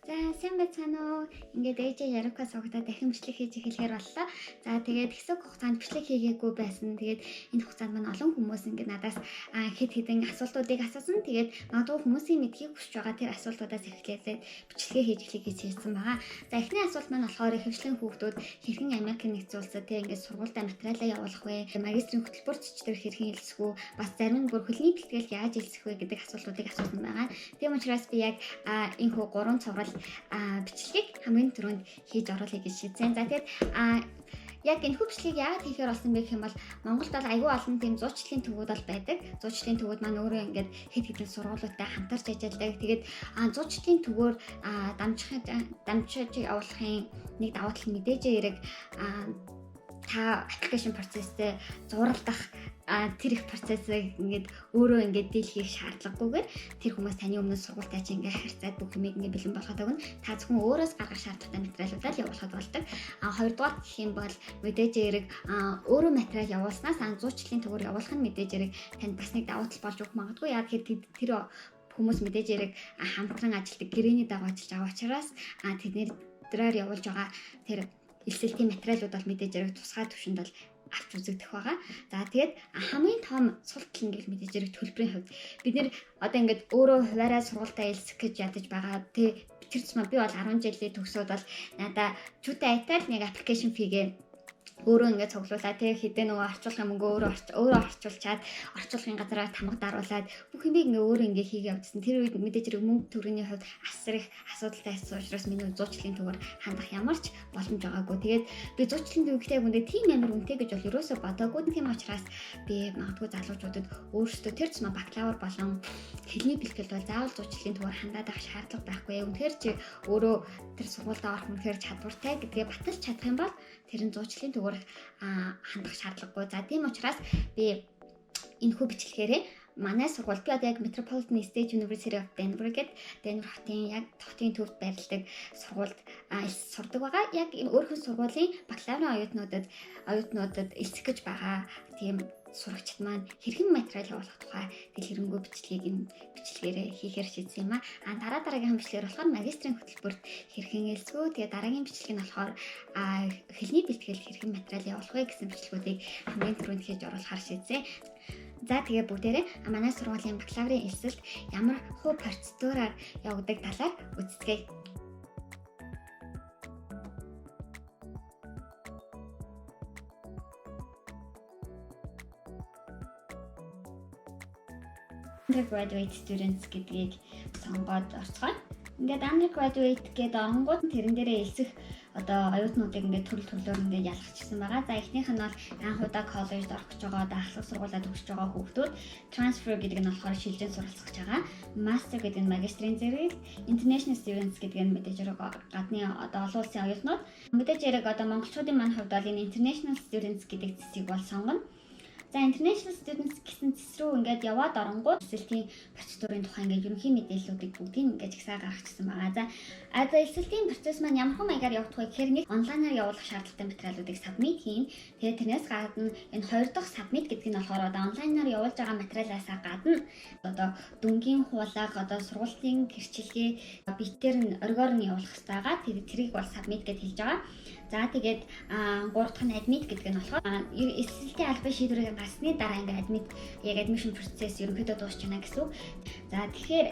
За сайн байцгаана уу. Ингээд ээжээ Яриука суугатаа дахин бичлэг хийж эхлэхээр боллоо. За тэгээд хэсэг хугацаанд бичлэг хийгээгүй байсан. Тэгээд энэ хугацаанд маань олон хүмүүс ингээд надаас хэд хэдэн асуултуудыг асуусан. Тэгээд магадгүй хүмүүсийн мэдхийг хүсэж байгаа тэр асуултуудаас эхлээд бичлэгээ хийж эхлэе гэж хэлсэн байгаа. За эхний асуулт маань болохоор ихэвчлэн хүүхдүүд хэрхэн Америкийн нэгдсэн улсад тийм ингээд сургуультай материалаа явуулах вэ? Магистрийн хөтөлбөр зочдоор хэрхэн хэлсэх үү? Бас зарим нь бүр хөлний бэлтгэл яаж хэлсэх вэ гэдэг асуултуудыг асуусан байгаа. Тийм учраас би яг энэ хүү 3 цуврал бичлэгийг хамгийн түрүүнд хийж оруулъя гэж шийдсэн. За тэгээд яг энэ хүү бичлэгийг яагаад хийхээр болсон бэ гэх юм бол Монголд бол аюул олон тийм зуучлагын төвүүд бол байдаг. Зуучлагын төвүүд маань өөрөө ингээд хэд хэдэн сургуулиудтай хамтарч ажилладаг. Тэгээд зуучлагын төвөөр дамжиж явуулахын нэг давуу тал нь мэдээж хэрэг та аппликейшн процесстэй зуралдах тэр их процессыг ингээд өөрөө ингээд дийлхийх шаардлагагүйгээр тэр хүмүүс таны өмнө сургуультай чинь ингээд харьцаад бүх юмыг ингээд бэлэн болгоод өгнө. Та зөвхөн өөрөөс гаргах шаардлагатай материалуудаа л явуулахад болдог. Хоёрдугаар гэх юм бол мэдээж хэрэг өөрөө материал явуулснаас зуучлагын төвөөр явуулах нь мэдээж хэрэг танд бас нэг давуу тал болж өгөх магадгүй. Яг тэр хүмүүс мэдээж хэрэг хамтран ажилладаг гэрээний дагуу ажиллаж байгаа учраас тэднээр явуулж байгаа тэр элсэлтийн материалууд бол мэдээж хэрэг тусгай түвшинд бол авч үзэгдэх байгаа. За тэгээд хамгийн том сул тал нь мэдээж хэрэг төлбөрийн хувьд бид нэр одоо ингээд өөрөө хуваараа сургуультай элсэх гэж ядаж байгаа. Тэр тусмаа би бол 10 жилийн төгсөөд бол надаа чүтэй айтал нэг аппликейшн фигээ өөрөө ингээд цуглуулаад тэг хэдэн нөгөө орчуулгын мөнгө өөрөө орчуулчаад орчуулгын газараа тамга даруулаад бүх юмыг ингээд өөрөө ингээд хийгээ явуулсан. Тэр үед мэдээж хэрэг мөнгө төгрөгийн хувьд асар их асуудалтай байсан учраас миний зуучлалын төвөр хандах ямар ч боломж байгаагүй. Тэгээд би зуучлалын төвөгтэй хүндээ тийм амар үнэтэй гэж бол ерөөсөө бодоогүй. Тийм учраас би магадгүй залуучуудад өөрсдөө тэр цэцмэ бакалавр болон хэлний бэлтгэл бол заавал зуучлалын төвөр хандаад авах шаардлага байхгүй. Үнэхээр чи өөрөө тэр сургуультай орох үнэхээр чадвартай гэдгээ баталж чадах юм бол тэр нь зуучлалын төвөр хандах шаардлагагүй. За тийм учраас би энэ хүү бичлэгээрээ манай сургууль би одоо яг Metropolitan State University of Denver гэдэг Denver хотын яг хотын төвд байрладаг сургуульд сурдаг байгаа. Яг өөрийнхөө сургуулийн бакалаврын оюутнуудад элсэх гэж байгаа тийм сурагчид маань хэрхэн материал явуулах тухай дэлгэрэнгүй бичлэгийг энэ бичлэгээрээ хийхээр шийдсэн юм аа. Дараагийн бичлэгээр болохоор магистрийн хөтөлбөрт хэрхэн элсвэ. Тэгээ дараагийн бичлэг нь болохоор хэлний бэлтгэл хэрхэн материал явуулах вэ гэсэн бичлэгүүдийг хамгийн түрүүнд хийж оруулахар шийдсэн. За тэгээ бүгдээрээ манай сургуулийн бакалаврын элсэлт ямар хувь процедураар явагддаг талаар үздэгэ. Undergraduate students гэдгийг сонгоод орцгоо. Ингээд undergraduate гэдэг оронгууд тэрэн дээрээ элсэх одоо оюутнуудыг ингээд төрлөөр ингээд ялгчихсан байгаа. За эхнийх нь бол анх удаа коллежд орох гэж байгаа, дахлах сургуулиуд төгсөж байгаа хүүхдүүд transfer гэдэг нь болохоор шилжин суралцах гэж байгаа. Master гэдэг нь магистрийн зэрэг, international students гэдэг нь мэдээж хэрэг гадны одоо олон улсын оюутнууд. Мэдээж хэрэг одоо монголчуудын маань хувьд бол энэ international students гэдэг зэсийг бол сонгоно. За international students гэсэн зэс рүү ингээд яваад оронгууд элсэлтийн процедурын тухай ингээд ерөнхий мэдээллүүдийг бүгдийг ингээд жагсаа гаргачихсан байгаа. За элсэлтийн процесс маань ямар хэм маягаар явагдах вэ гэхээр нэг онлайнаар явуулах шаардлагатай материалуудыг submit хийн. Тэгээд тэрнээс гадна энэ хоёр дахь submit гэдэг нь болохоор одоо онлайнаар явуулж байгаа материалаас гадна одоо дүнгийн хуулаг, одоо сургуулийн гэрчилгээ битээр нь оргоор нь явуулах хэрэгтэй байгаа. Тэрийг бол submit гэж хэлж байгаа. За тэгээд 3 дахь нь admit гэдэг нь болохоор элсэлтийн албан шийдвэрийг гарсны дараа ингээд admission process ерөнхийдөө дуусчихна гэсэн үг. За тэгэхээр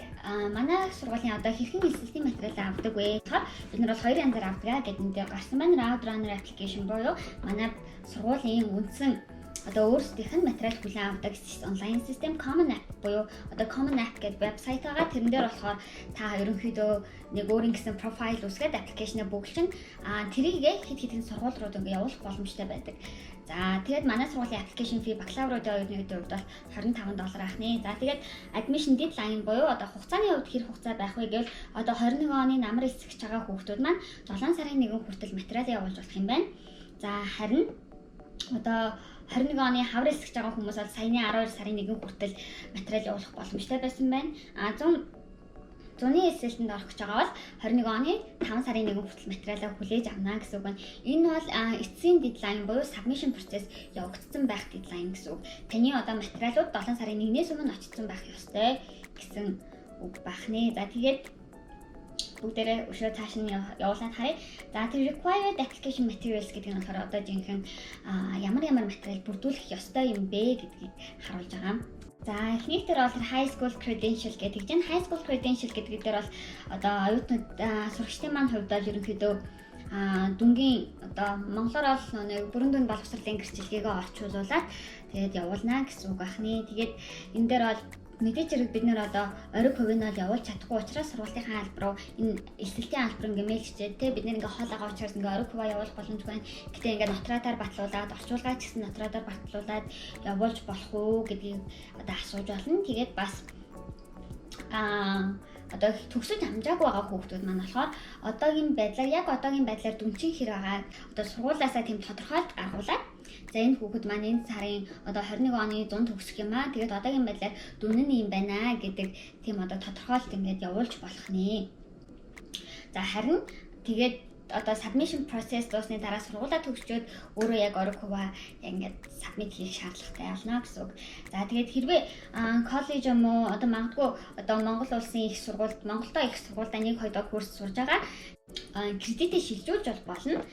манай сургуулийн одоо хэрхэн элсэлтийн материалаа авдаг вэ? Тэгэхээр бид нар бол 2 янзаар авдаг гэдэг нь гарсан байна. Roadrunner application буюу манай сургуулийн үндсэн одоо өөрсдийнх нь материал хүлээн авдаг онлайн систем Common App буюу одоо Common App гэдэг вебсайт байгаа. Тэрэн дээр болохоор та ерөнхийдөө нэг өөрийн гэсэн профайл үүсгээд аппликейшнээ бүгэлчин тэрийг хэд хэдэн сургуулиуд ингээ явуулах боломжтой байдаг. За тэгээд манай сургуулийн application fee бакалавруудын оюутнуудын хувьд бол $25 ахны. За тэгээд admission deadline буюу одоо хугацааны хувьд хэр хугацаа байх вэ гэвэл одоо 21 оны намар элсэх гэж байгаа хүүхдүүд маань 7 сарын 1 хүртэл материал явуулж болох юм байна. За харин одоо 21 оны хавар элсэж байгаа хүмүүс бол саяны 12 сарын 1 хүртэл материал явуулах боломжтой байсан байна. Зуны эсэлтэнд орох гэж байгаа бол 21 оны 5 сарын 1 хүртэл материалаа хүлээж авна гэсэн үг байна. Энэ бол эцсийн дедлайн буюу submission process явагдсан байх дедлайн гэсэн үг. Таны одоо материалууд 7 сарын 1-ээс өмнө очсон байх ёстой гэсэн үг байна. За тэгээд бүгдээрээ өшөө цааш нь явуулаад харъя. За тэр required application materials гэдэг нь болохоор одоо жинхэнэ ямар материал бүрдүүлэх ёстой юм бэ гэдгийг харуулж байгаа. За эхнийх дээр бол high school credential гэдэг чинь high school credential гэдэг дээр бол одоо оюутнууд сурагчдын маань хувьд бол ерөнхийдөө дүнгийн одоо монголоор бол нэг бүрэн дүн боловсролын гэрчлэгээ орчуулуулаад тэгээд явуулнаа гэсэн үг байна. Тэгээд энэ дээр бол мэдээж хэрэг бид нэр одоо ориг хувийн нь явуулж чадахгүй учраас сургалтынхаа албар руу энэ эсэлтийн албар ингээ мэйл хийчихэд те бид нэр ингээ хоол агаа учраас ингээ ориг хуваа явуулах боломжгүй байна. Гэтэ ингээ нотраадаар батлуулаад орчуулгаа ч гэсэн нотраадаар батлуулаад явуулж болох уу гэдгийг одоо асууж болно. Тэгээд бас одоо төгсөж амжаагүй байгаа хүүхдүүд маань болохоор одоогийн байдлаар дүнчин хэр байгаа одоо сургуулиасаа тийм тодорхойлт гаргуулад за энэ хүүхэд маань энэ сарын одоо 21 оны дунд төгсөх юм аа. Тэгээд одоогийн байдлаар дүн нь юм байна гэдэг тийм одоо тодорхойлт ингээд явуулж болох нэ. За харин тэгээд одоо submission process дуусны дараа сургуулаа төгсчөөд өөрөө яг ориг хуваа ингээд submit хийх шаардлагатай болно гэсэн үг. За тэгээд хэрвээ коллеж юм уу одоо магадгүй одоо Монгол улсын их сургуульд Монголдоо их сургуультай нэг хоёр курс сурж байгаа кредитээ шилжүүлж болно.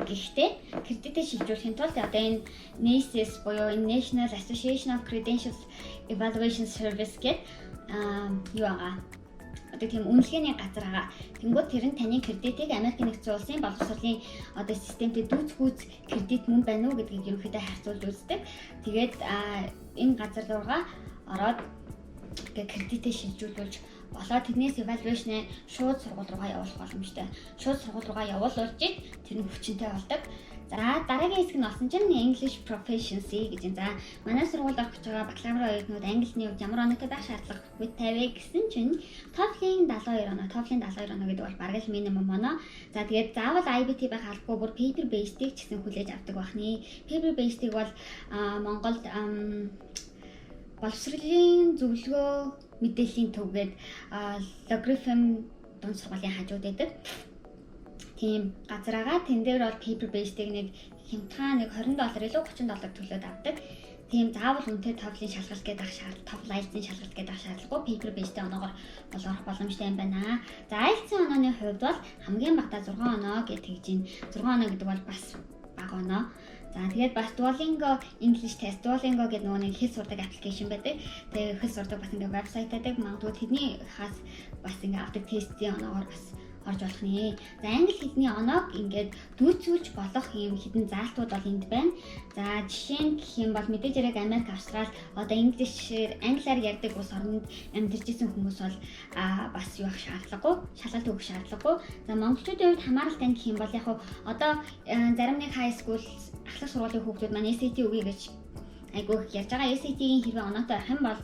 Гэхдээ кредитээ шилжүүлэхийн тулд одоо энэ NACS буюу National Association of Credentials Evaluation Service гэдэг юу байгаа. Одоо тийм үнэлгээний газар байгаа. Тэнгүүд тэр нь таны кредитийг Америк нэгдсэн улсын боловсролын одоо системтэй дүүцгүүц кредит мөн байна уу гэдгийг ерөнхийдөө харьцуулж үздэг. Тэгээд энэ газар руугаа ороод кредитээ шилжүүлүүлж болоо тэрнээс evaluation-ыг шууд сургууль руугаа явуулах боломжтой. Шууд сургууль руугаа явуулж тэр нь хүчинтэй болдог. За дараагийн хэсэг нь болсон чинь English proficiency гэж байна. За манай сургуульд орох гэж байгаа бакалаврын оюутнууд англиний хувьд ямар оноотой байх шаардлагатай вэ гэсэн чинь TOEFL-ийн 72 оноо. TOEFL-ийн 72 оноо гэдэг бол бараг л минимум оноо. За тэгээд заавал IBT байх албагүй бүр paper based-ийг ч гэсэн хүлээж авдаг бахны. Paper based-ийг бол Монголд боловсролын зөвлөгөө мэдээллийн төвгээд Logarithm дунд сургуулийн хажууд байдаг. Тийм газараа тэн дээр бол paper based-ийг нэг хямдхан нэг $20 илүү $30 төлөөд авдаг. Тийм заавал үнэтэй TOEFL-ийн шалгалт гэдэг TOEFL IELTS-ийн шалгалт гэдэг шаардлагагүй paper based оноогоор бол орох боломжтой юм байна. За IELTS-ийн онооны хувьд бол хамгийн багадаа 6 оноо гэж тэгж байна. 6 оноо гэдэг бол бас бага оноо. За тэгээд бас Duolingo English Test Duolingo гэдэг нэг хэл сурдаг аппликейшн байдаг. Тэгээд хэл сурдаг бас ингээ вебсайт байдаг. Магадгүй тэдний хас бас ингээ авдаг тестийн оноогоор бас орж болох нэ. За англи хэлний оноог ингээд дүүцүүлж болох юм хідэн заалтууд бол энд байна. За жишээ нь гэх юм бол мэдээж хэрэг Америк, Австрали одоо англиар ярьдаг улс орнд амьдарч ирсэн хүмүүс бол бас юу ах шаардлагагүй, шалгалт өгөх шаардлагагүй. За монголчуудын хувьд хамааралтай гэх юм бол яг одоо зарим нэг high school ахлах сургуулийн хүүхдүүд маань SAT өгье гэж айгүй их ярьж байгаа. SAT-ийн хэрвээ оноотой байх юм бол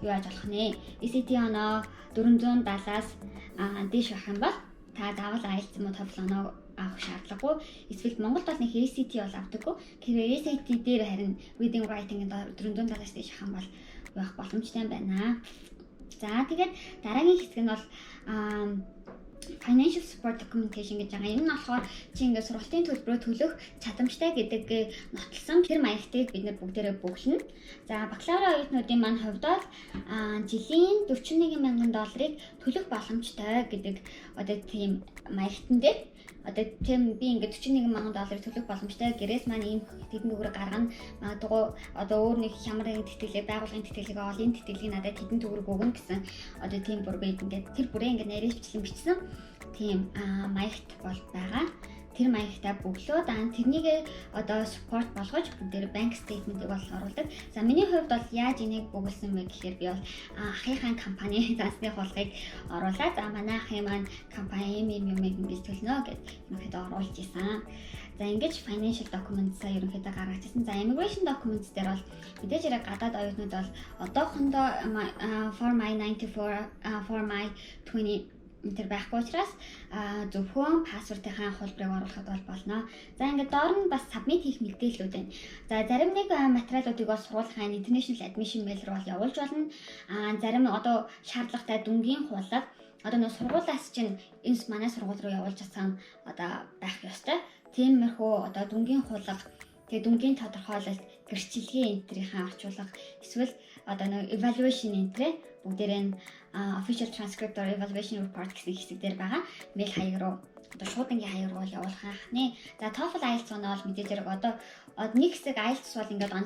юу яаж болох нэ? SAT оноо 470-аас дээш байх юм бол та заавал IELTS юм уу TOEFL оноо авах шаардлагагүй. Эсвэл Монголд бол нэг ACT бол авдаггүй. Тэгэхээр ACT дээр харин reading writing-д 470-аас дээш авах юм бол явах боломжтой байна. За тэгээд дараагийн хэсэг нь бол financial support documentation гэж байгаа. Энэ нь болохоор чи ингээд сургалтын төлбөрөө төлөх чадамжтай гэдэг нотолсон тэр маягтыг бид нэр бүгдээрээ бүглэнэ. За бакалаврын оюутнуудын маань хувьд бол жилийн $41,000 төлөх боломжтой гэдэг одоо тийм маягтан дээр одоо тийм би ингээд $41,000 төлөх боломжтой гэрээс маань ийм тэдэн төгрөг гаргана. Магадгүй одоо өөр нэг хямар тэтгэлэг байгуулгын тэтгэлэг авал энэ тэтгэлгийг надад тэдэн төгрөг өгнө гэсэн одоо тийм бүр би ингээд тэр бүрээ ингээд нарийнчилсан бичсэн тийм маягт бол байгаа. Тэр маягтаа бөглөө тэрнийг одоо support болгож бүгдээр bank statement-ийг бол оруулдаг. За миний хувьд бол яаж энийг бөглсөн бэ гэхээр би бол ахыхаа компани зансны хулгыг оруулаад за манай ахын маань компани юм ингэж төлнө гэж ерөнхийдөө оруулж исэн. За ингэж financial documents-а ерөнхийдөө гаргажсэн. За immigration documents дээр бол мэдээж хэрэг гадаад оюутнууд бол одоохондоо Form I-94, Form I-20 тэр байхгүй учраас зөвхөн паспортынхаа хуулбарыг оруулахад бол болно. За ингээд доор нь бас submit хийх мэдээллүүд байна. За зарим нэг материалуудыг бол сургуулийн international admission mail руу явуулж болно. Зарим одоо шаардлагатай дүнгийн хуулаг одоо нэг сургуулиас чинь энэ манай сургууль руу явуулж чадсан одоо байх ёстой. Тиймэрхүү одоо дүнгийн хуулаг тэгээ дүнгийн тодорхойлолт гэрчлэгийн энтрийнхаа орчуулга эсвэл одоо нэг evaluation энтрээ бүгдээрээ official transcript or evaluation report гэсэн хэсэг дээр байгаа мэйл хаяг руу одоо шууд ингээ хаяг руу явуулах анхны. За TOEFL IELTS оноо бол мэдээж хэрэг одоо нэг хэсэг IELTS бол ингээд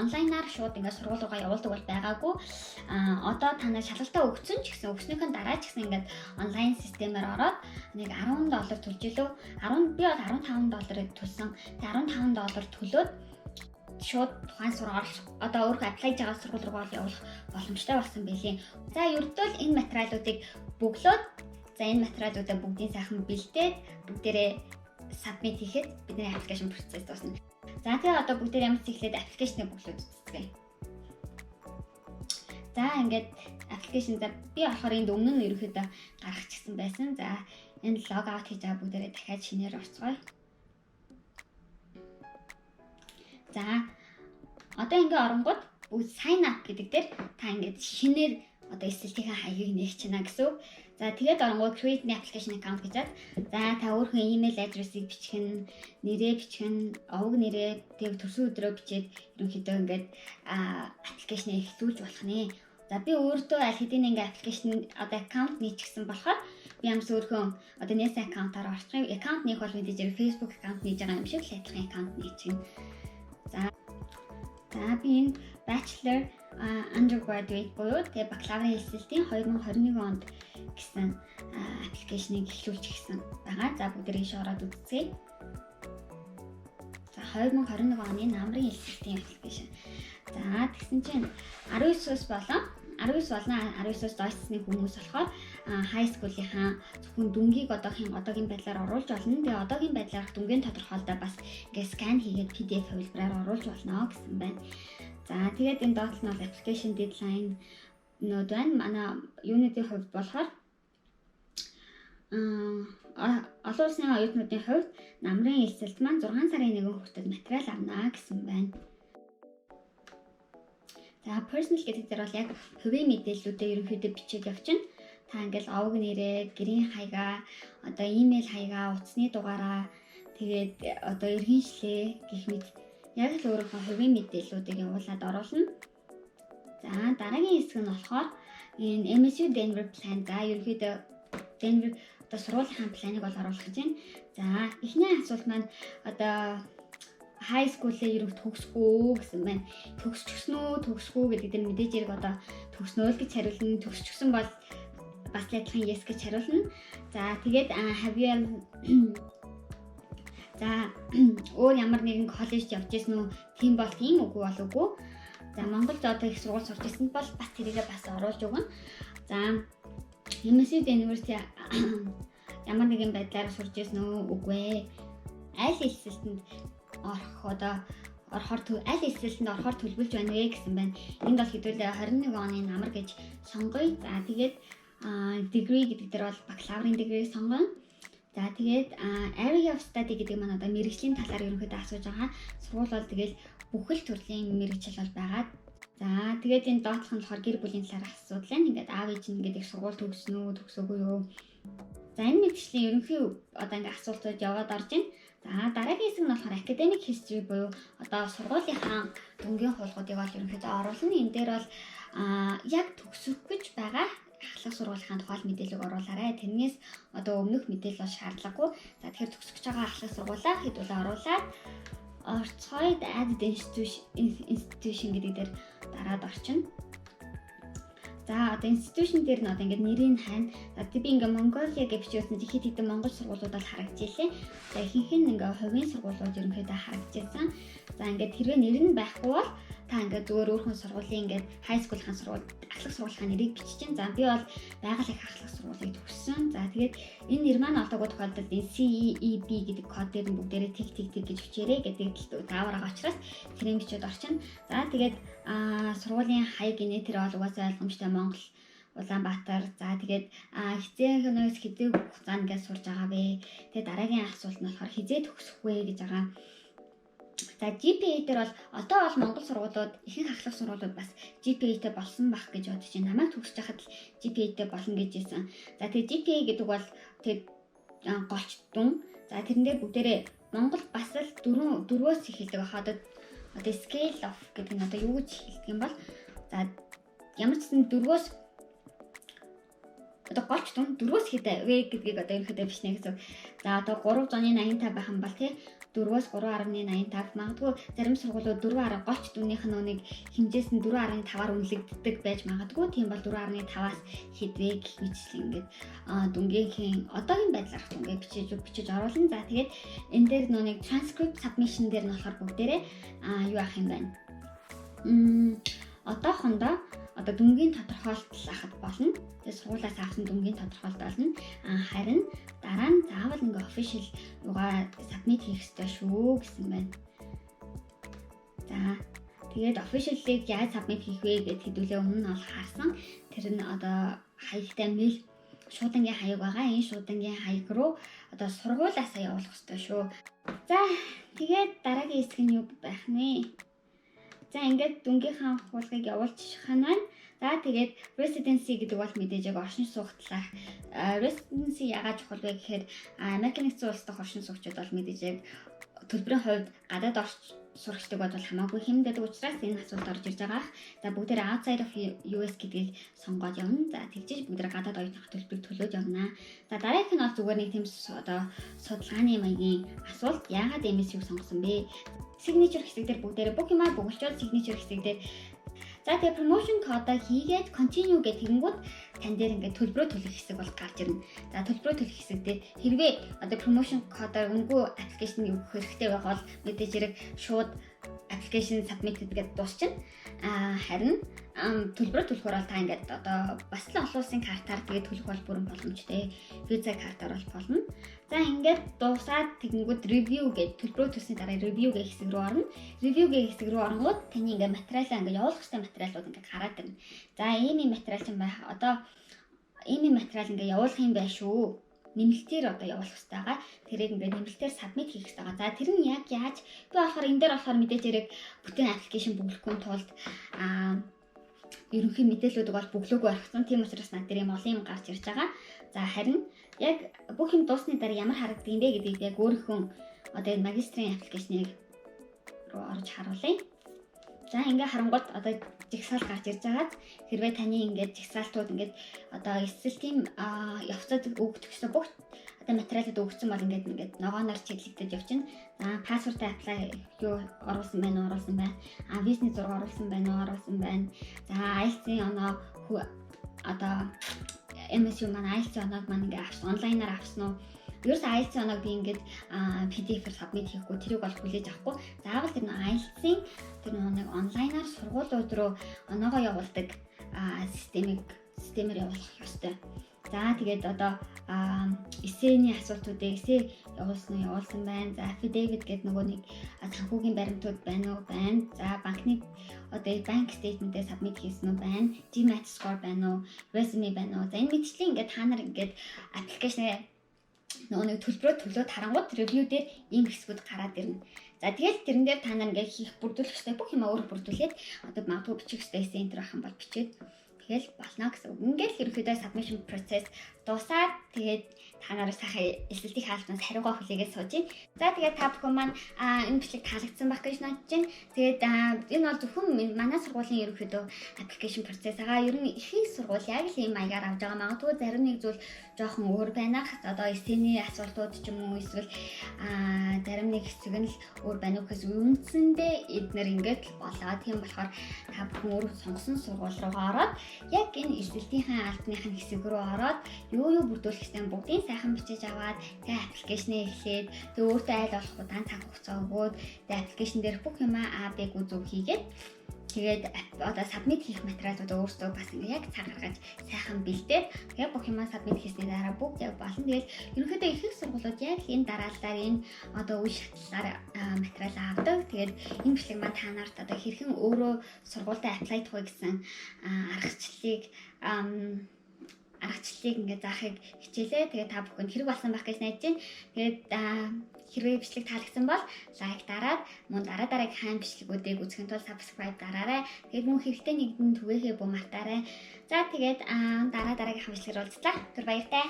онлайнаар шууд ингээд сургууль руугаа явуулдаг бол байгаагүй. Одоо та нар шалгалтаа өгсөн ч гэсэн өгснөхийн дараа ч гэсэн ингээд онлайн системээр ороод нэг $10 төлж илүү би бол $15 төлсөн. Тэгээ $15 төлөөд шууд тухайн сургууль одоо өөрөө apply хийж байгаа сургууль руу явуулах боломжтой болсон байлээ. За ердөө л энэ материалуудыг бөглөөд энэ материалуудаа бүгдийг сайхан бэлдээд бүгдээрээ submit хийхэд бидний application process дуусна. За тэгээ одоо бүгдээр ямар ч ихлээд application-ыг бөглөөд үзье. За ингээд application за би болохоор энд өмнө нь ерөөхдөө гаргачихсан байсан. За энэ log out хийж байгаа бүгдээрээ дахиад шинээр орцгоё. За одоо ингээ оронгууд бүгд sign up гэдэг дээр та ингээд шинээр одоо эсэлтийн хаягийг нээх чинь гэсэн үг. За тэгээд оронгууд create an application account гэжээд за та өөрийнхөө email address-ийг бичих, нэрээ бичих, овог нэрээ тэг төрсөн өдрөө бичээд ерөнхийдөө ингээд аппликейшн эхлүүлж болох нэ. За би өөртөө аль хэдийн ингээ аппликейшн одоо аккаунт нийцсэн болохоор би ямс өөрхөн одоо NES аккаунтаар орчих юм. Аккаунт нээх бол мэдээж Facebook аккаунт нээж байгаа юм шиг л адилхан аккаунт нээчихнэ. За би энэ bachelor undergraduate буюу тэгээ бакалаврын хэлсэлтийн 2021 онд гэсэн аппликейшнийг эхлүүлж гисэн байгаа. За бүгдээ ийш ороод үзье. За 2021 оны намрын хэлсэлтийн аппликейшн. За тэгсэн чинь 19-оос 19-оос дооссны хүмүүс болохоор high school-ийнхаа зөвхөн дүнгийг одоогийн байдлаар оруулж болно. Тэгээ одоогийн байдлаар дүнгийн тодорхойлолтоо бас ингээ скан хийгээд PDF хувилбараар оруулж болно гэсэн байна. За тэгээд энэ доотлол нь бол application deadline нод байна. Манай Unity-ийн хувьд болохоор олон улсын оюутнуудын хувьд намрын хэлсэлт маань 6 сарын 1 хүртэл материал авна гэсэн байна. За personal гэдэг дээр бол яг хувийн мэдээллүүдээ ерөнхийдөө бичиж явчихна. Та ингээл овог нэрээ, гэрийн хаягаа, одоо email хаягаа, утасны дугаараа, тэгээд одоо иргэншлээ гэх мэт яг л өөрийнхөө хувийн мэдээллүүдийг явуулаад оруулна. За дараагийн хэсэг нь болохоор энэ MSU Denver plan. За ерөнхийдөө Denver одоо сургуулийн планыг бол оруулах гэж байна. За эхний асуулт маань одоо high school-ээ ерөнхийдөө төгсгөө гэсэн байна. Төгсгөө гэдэг дээр мэдээж хэрэг одоо төгснөө л гэж хариулна. Төгсчихсөн бол бас адилхан yes гэж хариулна. За тэгээд have you за өөр ямар нэгэн коллежд явж ирсэн үү? Тийм бол тийм үгүй бол үгүй. За Монголд одоо их сургууль сурч ирсэн бол бас тэрийгээ бас оруулж өгнө. За MSU University ямар нэгэн байдлаар сурч ирсэн үү? Үгүй. Аль хэлсэлтэнд аль хэлсэлтэнд орохоор төлөвлөж байна вэ гэсэн байна. Энд бол хэдүүлээ 21 оны намар гэж сонгоё. За тэгээд degree гэдэг дээр бол бакалаврын degree сонгоно. За тэгээд area of study гэдэг маань одоо мэргэжлийн талаар ерөнхийдөө асууж байгаа. Сургууль бол тэгэл бүх л төрлийн мэргэжил бол байгаа. За тэгээд энэ доотлох нь болохоор гэр бүлийн талаар асуудал байна. Ингээд аав ээж нь ингээд их сургууль төгснө үү, төгсөөгүй юу? За энэ мэтчлийн ерөнхий одоо ингээд асуултууд яваад орж байна. За дараагийн хэсэг нь болохоор academic history буюу одоо сургуулийнхаа дүнгийн хуулгуудыг бол ерөнхийдөө оруулна. Энэ дээр бол яг төгсөх гэж байгаа ахлах сургуулийнхаа тухай мэдээлэл оруулаарай. Тэрнээс одоо өмнөх мэдээлэл бол шаардлагагүй. За тэгэхээр төгсөх гэж байгаа ахлах сургуулаа хэдүүлээ оруулаад орцгойд added institution гэдэг дээр дараад орчин. За одоо институшн дээр нь одоо ингээд нэрийг хань. За би ингээ Mongolia гэж бичсэн чи хэд хэдэн монгол сургуулиуд бол харагдчихлээ. За ихэнх нь ингээ хувийн сургуулиуд ерөнхийдөө харагдчихсан. За ингээд хэрвээ нэр нь байхгүй бол та ингээд зүгээр өөрхөн сургуулийн ингээд high school-ийн сургууль, ахлах сургуулийн нэрийг бичиж. За би бол байгаль их ахлах сургуулийг төгссөн. За тэгээд энэ нэр маань олоогүй тохиолдолд энэ CEB гэдэг код дээр нь бүгдээрээ тэг гэж бичээрэй гэдэг дааварга учраас тэрийг бичээд орчин. За тэгээд сургуулийн хаяг гинэ тэр бол угаасаа ойлгомжтой Монгол Улаанбаатар. За тэгээд хизээнээс хэдэн хугацаанд ингээд сурж байгаа вэ? Тэгээд дараагийн асуулт нь болохоор хизээ төгсөх вэ гэж байгаа. За GPA дээр бол одоо бол Монгол сургуулиуд ихэнх ахлах сургуулиуд бас GPA-тэй болсон байх гэж бодож байна. Намайг төгсөж хахад л GPA-тэй болно гэж хэлсэн. За тэгээд GPA гэдэг бол тэгээд голч дүн. За тэрэн дээр бүгдээрээ Монгол бас л 4-өөс эхэлдэг. Одоо scale of гэдэг нь одоо юу гэж хэлдэг юм бол За ямар ч гэсэн дөрвөөс одоо голч дүн 4-өөс хэд вэ гэдгийг одоо ерөнхийдөө бичнэ гэсэн. За одоо 385 байх юм бол тий 4-өөс 3.85 магадгүй зарим сургуулиуд 4 голч дүнийх нь нүг хэмжээс нь 4.5-аар үнэлэгддэг байж магадгүй. Тийм бол 4.5-аас хэд вэ гэх мэтчлэн ингээд дүнгийнхээ одоогийн байдлаар дүнгээ бичиж оруулна. За тэгээд энэ дээр нүг transcript submission дээр нь болохоор бүгдээрээ юу авах юм байна. Одоохондоо одоо дүнгийн тодорхойлолт авах болно. Тэгээд сургуулиас авсан дүнгийн тодорхойлолт болно. Харин дараа нь заавал ингээ official юугаа submit хийх ёстой шүү гэсэн байна. За тэгээд official-ыг яаж submit хийх вэ гэдээ хэдүүлээ өмнө нь бол харсан. Тэр нь одоо хаягтай мэйл шуудангийн хаяг байгаа. Энэ шуудангийн хаяг руу одоо сургуулиасаа явуулах ёстой шүү. За тэгээд дараагийн хэсэг нь юу байх нэ? За ингээд дүнгийнхаа хуулгыг явуулж хана байна. За тэгээд residency гэдэг бол мэдээж яг оршин суух талаар residency яагаад чухал вэ гэхээр Америкийн нэгдсэн улс дахь оршин суугчид бол мэдээж яг төлбөрийн хувьд гадаад сурагчдаг бол хамаагүй хэмнэдэг учраас энэ асуулт орж ирж байгаа. За бүгдээр outside of US гэдгийг сонгоод явна. За тэгжиж бүгдээр гадаад оюутны төлбөрийг төлөөд явна. За дараагийнх нь бол зүгээр нэг тийм одоо судалгааны маягийн асуулт яагаад MSU сонгосон бэ? Signature хэсэг дээр бүгдээрээ бүх юмаа бөглөчөөд signature хэсэг дээр за тэгээ promotion code хийгээд continue гэх тэгэнгүүт тань дээр ингээд төлбөрөө төлөх хэсэг бол гарч ирнэ. За төлбөрөө төлөх хэсэг дээр хэрвээ одоо promotion code-аар үнэгүй аппликейшн өгөх хэрэгтэй байх бол мэдээж хэрэг шууд application submitted гэдээ дуусчихна. Харин төлбөрөө төлөхөөр бол та ингээд одоо бас л олон улсын картаар тэгээд төлөх бол бүрэн боломжтой. Visa картаар бол болно. За ингээд дуусаад тэгэнгүүт review гэж төлбөрөө төлсөний дараа review гэх хэсэг рүү орно. Review гэх хэсэг рүү оронгууд таны ингээд материалаа ингээд явуулах хэрэгтэй материалууд ингээд гараад ирнэ. За ийм материал юм байх. Одоо ийм материал ингээд явуулах юм байх шүү. Нэмэлтээр одоо явуулах хэрэгтэй байгаа. Тэрийг ингээд нэмэлтээр submit хийх хэрэгтэй байгаа. За тэр нь яг яаж? Би болохоор энэ дээр болохоор мэдээж хэрэг бүтээн аппликейшн бүглэхгүй тулд ерөнхий мэдээллүүдийг бол бүглөөгүй орхисон. Тийм учраас над дээр юм олон юм гарч ирж байгаа. За харин яг бүх юм дуусны дараа ямар харагддаг юм бэ гэдгийг яг өөрийнхөө одоо энэ магистрийн аппликейшнийг руу орж харуулъя. За ингээ харангууд одоо жигсаал гарч ирж байгаад хэрвээ таны ингээд жигсаалтууд ингээд одоо эсрэг тийм явцад өгдөг гэсэн бүх одоо материалууд өгсөн бол ингээд ногооноор чиглэгдэж явчихна. За пассвортаа apply юу оруулсан байна уу? Визний зураг оруулсан байна уу? За IELTS-ийн оноо одоо MSU маань IELTS оноог маань ингээд авсан онлайнаар авсан уу? Ерөөс IELTS оноог би ингээд PDF-ээр submit хийхгүй тэрийг бол хүлээж авахгүй. Заавал тэр IELTS-ийн тэр нэг онлайнаар сургуулиуд руу оноогоо явуулдаг системээр явуулах ёстой. За тэгээд одоо эсээний асуултуудыг эсээ явуулсан байна. За affidavit гэдэг нөгөө нэг санхүүгийн баримтууд байна уу? Байна. За банкны одоо банк стейтментээ submit хийсэн үү? Байна. GMAT score байна уу? Resume байна уу? За энэ мэтчлийн ингээд та нар ингээд аппликейшн нөгөө нэг төлбөрөө төлөөд харангууд review дээр ийм хэсгүүд гараад ирнэ. За тэгэл тэрэн дээр та нар ингээд хийх бүрдүүлэх хэрэгтэй бүх юм өөр бүрдүүлээд одоо магадгүй бичих хэрэгтэй center ах юм бол бичээд тэгэл болно гэсэн үг. Ингээд ерөөхдөө submission process дуусаад тэгээд та нарыг сайхан эсэлтийн хаалтнаас хариугаа хүлээгээд сууж байна. За тэгээд та бүхэн маань энэ бичлэг таалагдсан байх гэж бодож байна. Тэгээд энэ бол зөвхөн манай сургуулийн ерөөхдөө application process байгаа. Ер нь ихэнх сургууль яг л ийм маягаар авч байгаа. Магадгүй зарим нэг зүйл жоохон өөр байна. Одоо эсэний асуултууд ч юм уу эсвэл зарим нэг хэсэг нь л өөр байна уу гэхээс үндсэндээ эднэр ингээд болоо. Тийм болохоор та бүхэн өөрөө сонгосон сургууль руугаа ороод яг энэ эсэлтийн албаныхын хэсэг рүү ороод юу бүрдүүлэх гэсэн бүгдийг сайхан бичиж аваад тэгээ аппликейшнээ эхлээд тэгээ өөртөө айл болох удаан цаг хугацаа өгөөд тэгээ аппликейшн дээр бүх юмаа А, Б, Г зөв хийгээд тэгээд одоо submit хийх материалуудаа өөртөө бас ингээ яг цаг гаргаж сайхан бэлдээд тэгээ бүх юмаа submit хийсний дараа бүгд яг болно. Тэгээд ерөнхийдөө ихэнх сургуулиуд яг энэ дараалалаар энэ одоо үе шатлалаар материал авдаг. Тэгээд энэ бичлэг маань та нарт одоо хэрхэн өөрөө сургуультай apply хийх вэ гэсэн аргачлалыг ингээ заахыг хичээлээ. Тэгээд та бүхэнд хэрэг болсон байх гэж найдаж байна. Тэгээд хэрвээ бичлэг таалагдсан бол лайк дараад мөн дараагийн бичлэгүүдийг үзэхэд бол subscribe дараарай. Тэгээд мөн хэрэгтэй нэгэн түгээхээ бүү мартаарай. За тэгээд дараагийн бичлэгээр уулзлаа. Түр баяртай.